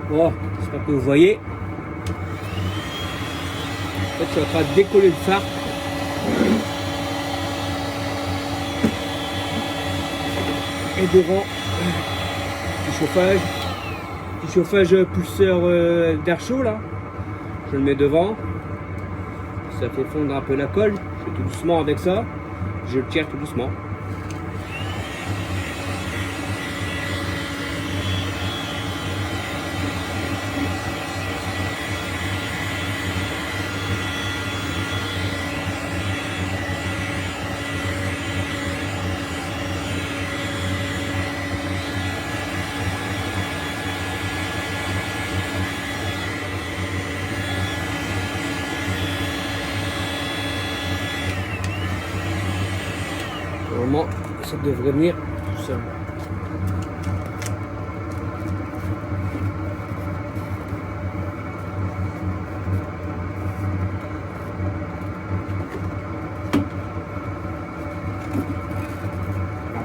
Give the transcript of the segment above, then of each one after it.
Bon, j'espère que vous voyez. En fait, je suis en train de décoller le phare. Et devant, petit chauffage pulseur d'air chaud là. Je le mets devant. Ça fait fondre un peu la colle. Je fais tout doucement avec ça. Je le tire tout doucement. Normalement, ça devrait venir tout seul.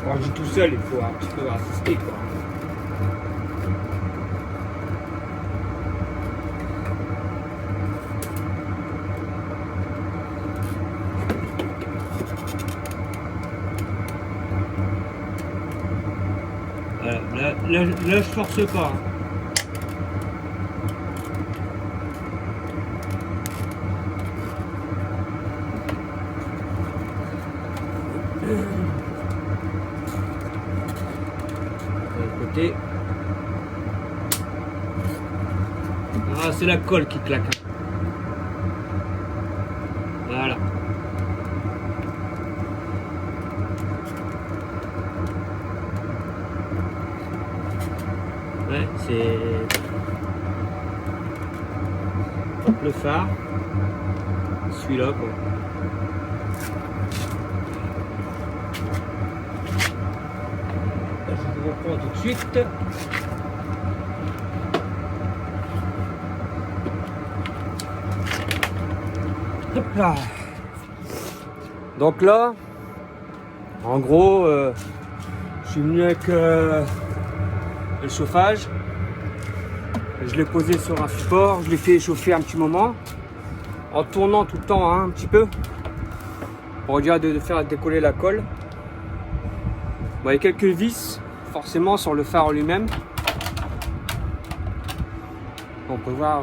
Quand je dis tout seul, il faut un petit peu assister, quoi. Voilà, là, je force pas. Côté. Ah, c'est la colle qui claque. Voilà. Ouais, c'est le phare. Celui-là, quoi. Là, je vous reprends tout de suite. Hop là. Donc là, en gros, je suis venu avec le chauffage. Je l'ai posé sur un support, je l'ai fait chauffer un petit moment, en tournant tout le temps hein, un petit peu, pour dire de faire décoller la colle. Bon, il y a quelques vis, forcément, sur le phare lui-même. On peut voir...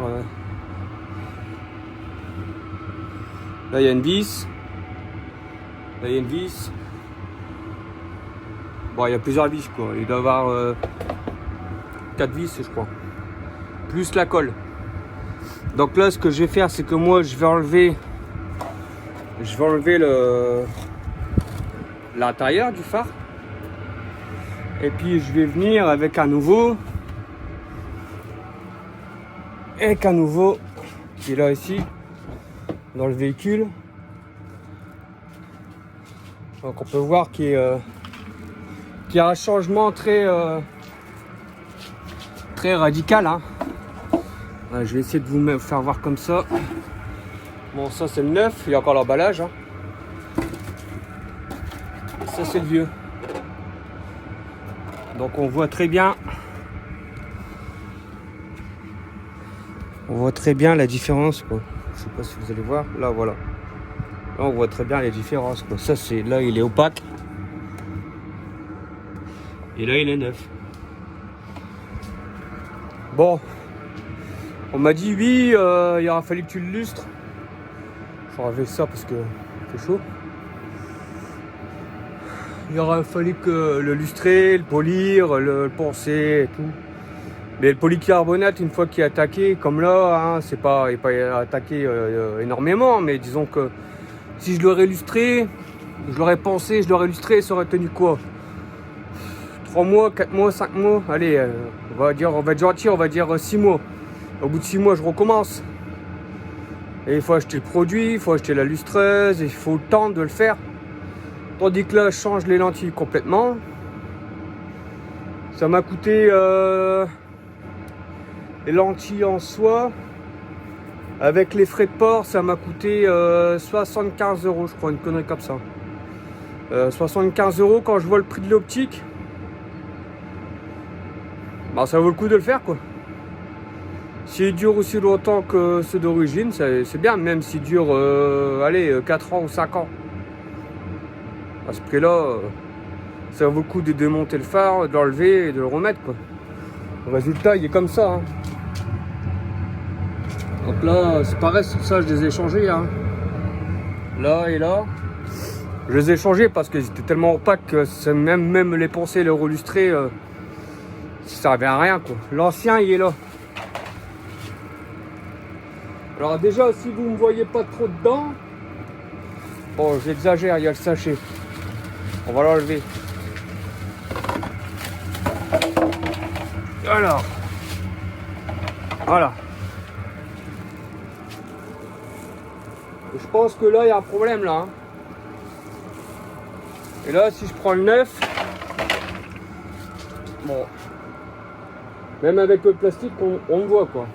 là, il y a une vis. Là, il y a une vis. Bon, il y a plusieurs vis, quoi. Il doit y avoir 4 vis, je crois. Plus la colle. Donc là, ce que je vais faire, c'est que moi, je vais enlever l'intérieur du phare. Et puis, je vais venir avec un nouveau. Qui est là, ici. Dans le véhicule. Donc on peut voir qu'il y a un changement très radical hein. Je vais essayer de vous faire voir comme ça. Bon, ça c'est le neuf, il y a encore l'emballage hein. Ça c'est le vieux. Donc on voit très bien la différence quoi. Je sais pas si vous allez voir, là voilà. Là on voit très bien les différences quoi. Ça c'est, là il est opaque. Et là il est neuf. Bon. On m'a dit oui, il aura fallu que tu le lustres. Je vais enlever ça parce que c'est chaud. Il aura fallu que le lustrer, le polir, le poncer et tout. Mais le polycarbonate, une fois qu'il est attaqué, comme là, hein, il n'est pas attaqué énormément, mais disons que si je l'aurais lustré, je l'aurais poncé, je l'aurais lustré, ça aurait tenu quoi 3 mois, 4 mois, 5 mois, allez, on va être gentil, on va dire 6 mois. Au bout de 6 mois, je recommence. Et il faut acheter le produit, il faut acheter la lustreuse, il faut le temps de le faire. Tandis que là, je change les lentilles complètement. Ça m'a coûté les lentilles en soie. Avec les frais de port, ça m'a coûté 75 €, je crois, une connerie comme ça. 75 € quand je vois le prix de l'optique. Bah, ça vaut le coup de le faire, quoi. S'il dure aussi longtemps que ceux d'origine, c'est bien, même s'il dure, allez, 4 ans ou 5 ans. À ce prix-là, ça vaut le coup de démonter le phare, de l'enlever et de le remettre, quoi. Le résultat, il est comme ça, hein. Donc là, c'est pareil, ça, je les ai changés, hein. Là et là. Je les ai changés parce qu'ils étaient tellement opaques que même les poncer, les relustrer, ça servait à rien, quoi. L'ancien, il est là. Alors déjà, si vous ne me voyez pas trop dedans, bon, j'exagère, il y a le sachet. On va l'enlever. Alors, voilà. Et je pense que là, il y a un problème là, hein. Et là, si je prends le neuf, bon, même avec le plastique, on le voit, quoi.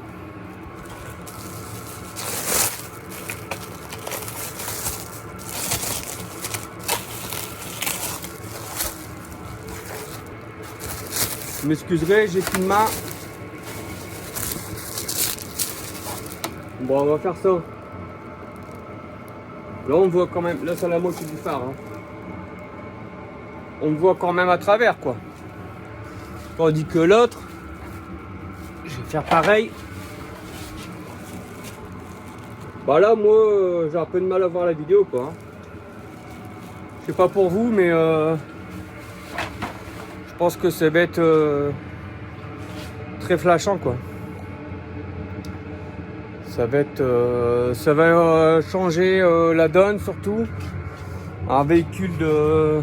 Vous m'excuserez, j'ai plus de main. Bon, on va faire ça. Là, on voit quand même. Là, c'est la moitié du phare, hein. On voit quand même à travers, quoi. Tandis que l'autre, je vais faire pareil. Bah là, moi, j'ai un peu de mal à voir la vidéo, quoi, hein. Je sais pas pour vous, mais je pense que ça va être très flashant, quoi. Ça va changer la donne, surtout. Un véhicule de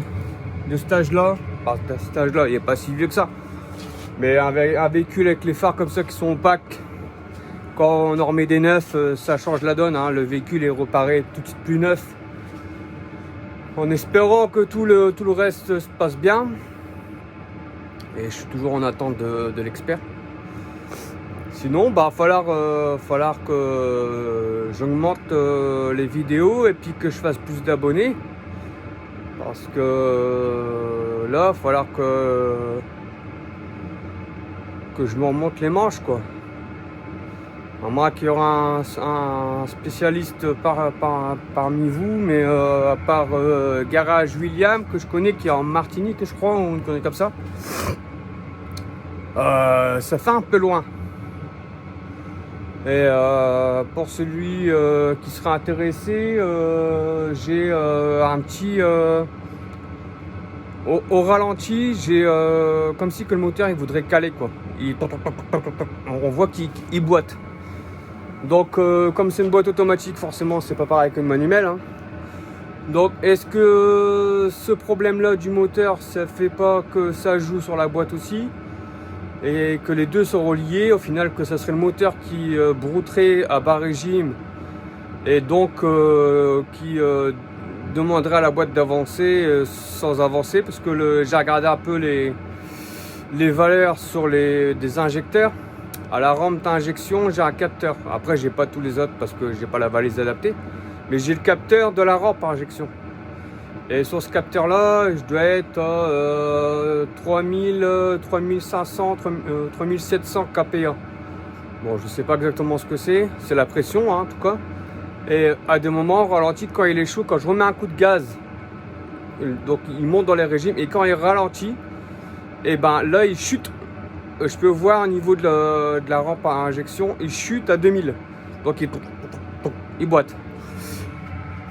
cet âge-là, enfin, cet âge-là, il n'est pas si vieux que ça. Mais un véhicule avec les phares comme ça qui sont opaques, quand on en remet des neufs, ça change la donne, hein. Le véhicule est reparé tout de suite plus neuf. En espérant que tout le reste se passe bien. Et je suis toujours en attente de l'expert. Sinon, bah, falloir que j'augmente les vidéos et puis que je fasse plus d'abonnés. Parce que là, il va falloir que je me remonte les manches, quoi. À moins qu'il y aura un spécialiste parmi vous, mais à part Garage William, que je connais, qui est en Martinique, je crois, on le connaît comme ça. Ça fait un peu loin. Et pour celui qui sera intéressé, j'ai un petit... au ralenti, j'ai comme si que le moteur il voudrait caler, quoi. On voit qu'il boite. Donc comme c'est une boîte automatique, forcément c'est pas pareil qu'une manuelle, hein. Donc est-ce que ce problème là du moteur, ça fait pas que ça joue sur la boîte aussi, et que les deux sont reliés, au final que ça serait le moteur qui brouterait à bas régime et donc qui demanderait à la boîte d'avancer sans avancer, parce que j'ai regardé un peu les valeurs sur des injecteurs. À la rampe d'injection, j'ai un capteur. Après, j'ai pas tous les autres parce que j'ai pas la valise adaptée, mais j'ai le capteur de la rampe à injection. Et sur ce capteur là, je dois être à 3500, 3700 kPa. Bon, je sais pas exactement ce que c'est la pression, hein, en tout cas. Et à des moments, ralenti, quand il est chaud, quand je remets un coup de gaz, donc il monte dans les régimes, et quand il ralentit, et ben là il chute. Je peux voir au niveau de la rampe à injection, il chute à 2000. Donc il boite.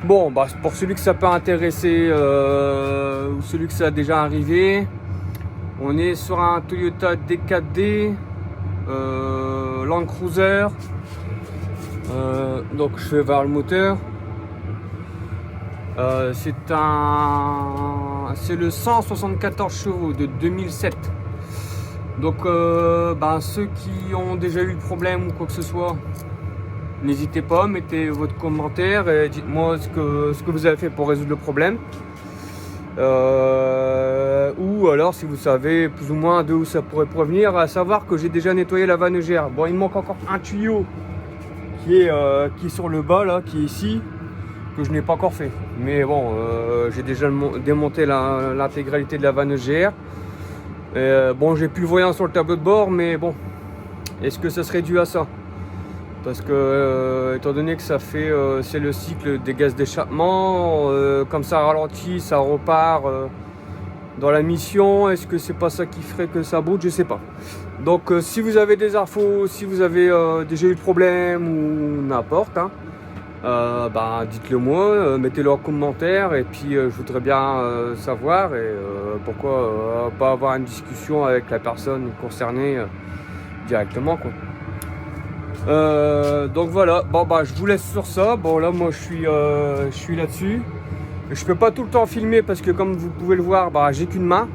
Bon, bah, pour celui que ça peut intéresser, ou celui que ça a déjà arrivé, on est sur un Toyota D4D Land Cruiser. Donc je vais vers le moteur. C'est le 174 chevaux de 2007. Donc ceux qui ont déjà eu le problème ou quoi que ce soit, n'hésitez pas, mettez votre commentaire et dites-moi ce que vous avez fait pour résoudre le problème. Ou alors si vous savez plus ou moins d'où ça pourrait provenir, à savoir que j'ai déjà nettoyé la vanne EGR. Bon, il manque encore un tuyau qui est sur le bas là, qui est ici, que je n'ai pas encore fait. Mais bon, j'ai déjà démonté l'intégralité de la vanne EGR. Bon, j'ai plus le voyant sur le tableau de bord, mais bon, est-ce que ça serait dû à ça? Parce que étant donné que ça fait c'est le cycle des gaz d'échappement, comme ça ralentit, ça repart dans la mission. Est-ce que c'est pas ça qui ferait que ça bouge? Je sais pas. Donc si vous avez des infos, si vous avez déjà eu le problème ou n'importe, hein, bah, dites-le moi, mettez-le en commentaire et puis je voudrais bien savoir et pourquoi pas avoir une discussion avec la personne concernée directement, quoi. Donc voilà, bon bah je vous laisse sur ça. Bon là moi je suis là-dessus. Je peux pas tout le temps filmer parce que comme vous pouvez le voir, bah j'ai qu'une main.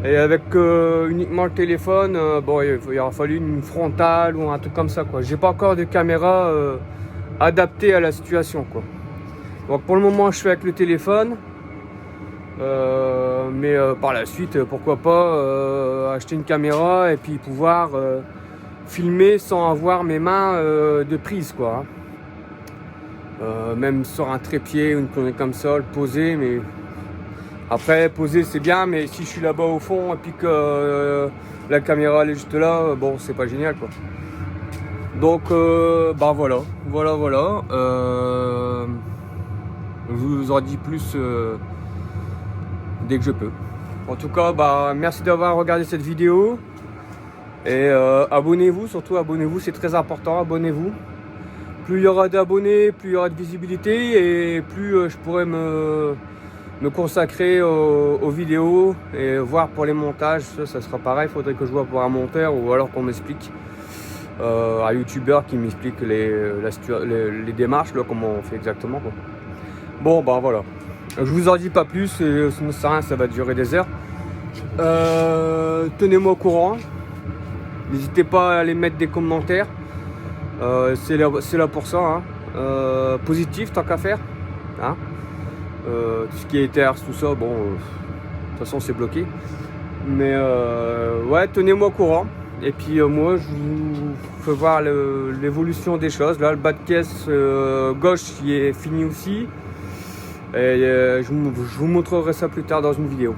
Et avec uniquement le téléphone, bon il aura fallu une frontale ou un truc comme ça, quoi. J'ai pas encore de caméra adaptée à la situation, quoi. Donc pour le moment je fais avec le téléphone. Mais par la suite, pourquoi pas acheter une caméra et puis pouvoir filmer sans avoir mes mains de prise, quoi. Même sur un trépied ou une connerie comme ça, le poser, mais après poser c'est bien, mais si je suis là-bas au fond et puis que la caméra elle est juste là, bon c'est pas génial, quoi. Donc bah voilà. Je vous en dis plus dès que je peux. En tout cas, bah merci d'avoir regardé cette vidéo. Et abonnez-vous, surtout abonnez-vous, c'est très important, abonnez-vous. Plus il y aura d'abonnés, plus il y aura de visibilité et plus je pourrai me consacrer aux vidéos et voir pour les montages. Ça sera pareil, il faudrait que je vois pour un monteur ou alors qu'on m'explique, un youtubeur qui m'explique les démarches, là, comment on fait exactement, quoi. Bon bah voilà, je vous en dis pas plus, sinon ça va durer des heures. Tenez-moi au courant. N'hésitez pas à aller mettre des commentaires. C'est là pour ça, hein. Positif tant qu'à faire, hein. Tout ce qui est terre, tout ça, bon, de toute façon c'est bloqué. Mais ouais, tenez-moi au courant. Et puis moi je vous fais voir l'évolution des choses. Là le bas de caisse gauche il est fini aussi. Et je vous montrerai ça plus tard dans une vidéo.